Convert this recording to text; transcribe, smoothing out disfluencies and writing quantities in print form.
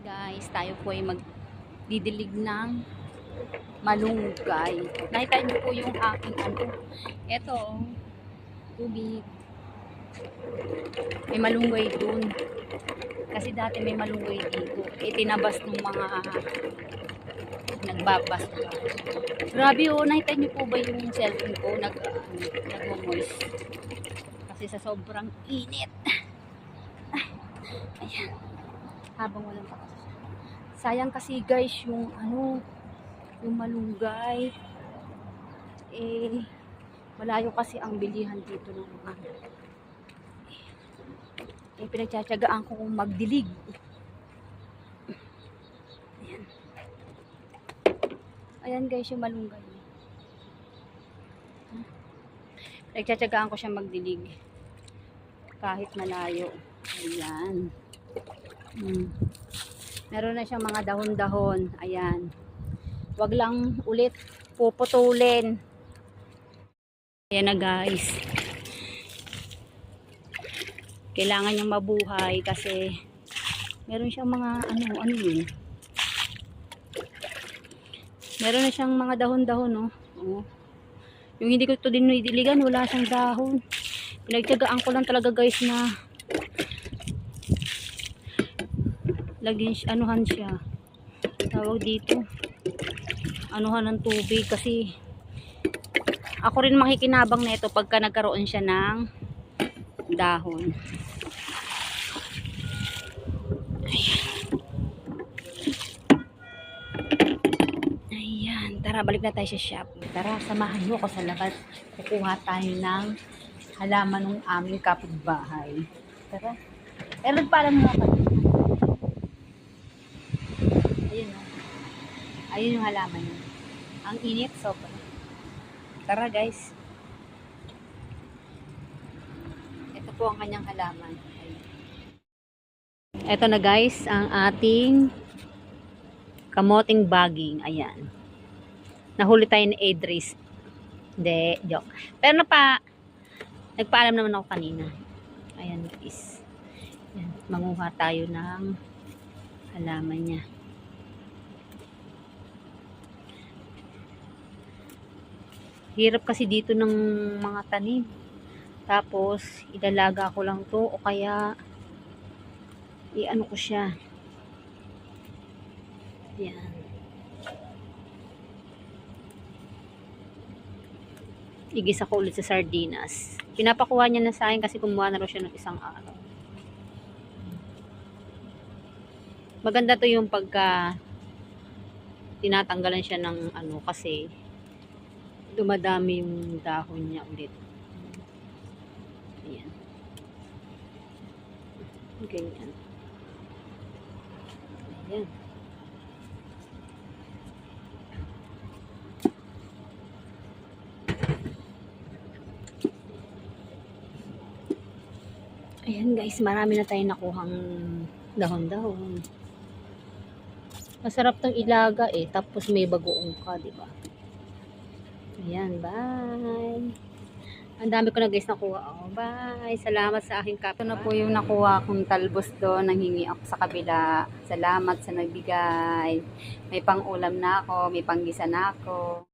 Guys, tayo po ay magdidilig ng malunggay. Nakita niyo po yung aking ano. Ito, tubig. May malunggay dun. Kasi dati may malunggay dito. Tinabas ng mga nagbabas. Grabe oh, nakita niyo po ba yung cellphone ko? Nag-moist. Kasi sa sobrang init. Ayan. Habang walang pakas. Sayang kasi guys yung ano, yung malunggay. Malayo kasi ang bilihan dito ng mga pinagtsatsagaan ko kung magdilig. Ayan. Ayan guys yung malunggay. Pinagtsatsagaan ko siya magdilig. Kahit malayo. Ayan. Meron na siyang mga dahon-dahon. Ayan. Wag lang ulit puputulin. Ayan na guys. Kailangan niyang mabuhay kasi meron siyang mga ano yun. Meron na siyang mga dahon-dahon, no? Oh. Yung hindi ko ito dinidiligan, wala siyang dahon. Pinagtiyagaan ko lang talaga guys na lagyan anuhan siya. Tawag dito. Anuhan ng tubig kasi ako rin makikinabang na ito pagka nagkaroon siya ng dahon. Ayan. Tara, balik na tayo sa shop. Tara, samahan mo ako sa labas. Kukuha tayo ng halaman ng aming kapitbahay. Tara. Pero nagpaalam mo ako. Ayun o. Ayun yung halaman niya. Ang init, sobra. Tara guys. Ito po ang kanyang halaman. Ito na guys, ang ating kamoting baging. Ayan. Nahuli tayo ni Idris. Hindi, joke. Pero nagpaalam naman ako kanina. Ayan guys. Ayan, manguha tayo ng halaman niya. Hirap kasi dito ng mga tanim. Tapos, idalaga ko lang to o kaya i-ano ko siya. Yan. Igisa ko ulit sa sardinas. Pinapakuha niya na sa akin kasi kumuha na rin siya ng isang araw. Maganda to yung pagka tinatanggalan siya ng ano kasi dumadami yung dahon niya ulit. Ayan. Ganyan. Ayan. Ayan guys, marami na tayong nakuhang dahon-dahon. Masarap tong ilaga tapos may bagoong ka, di ba? Ayan, bye. Ang dami ko na guys nakuha. Oh, bye. Salamat sa aking kape. Ito na po yung nakuha kong talbos doon. Nanghingi ako sa kabila. Salamat sa nagbigay. May pang-ulam na ako. May panggisa na ako.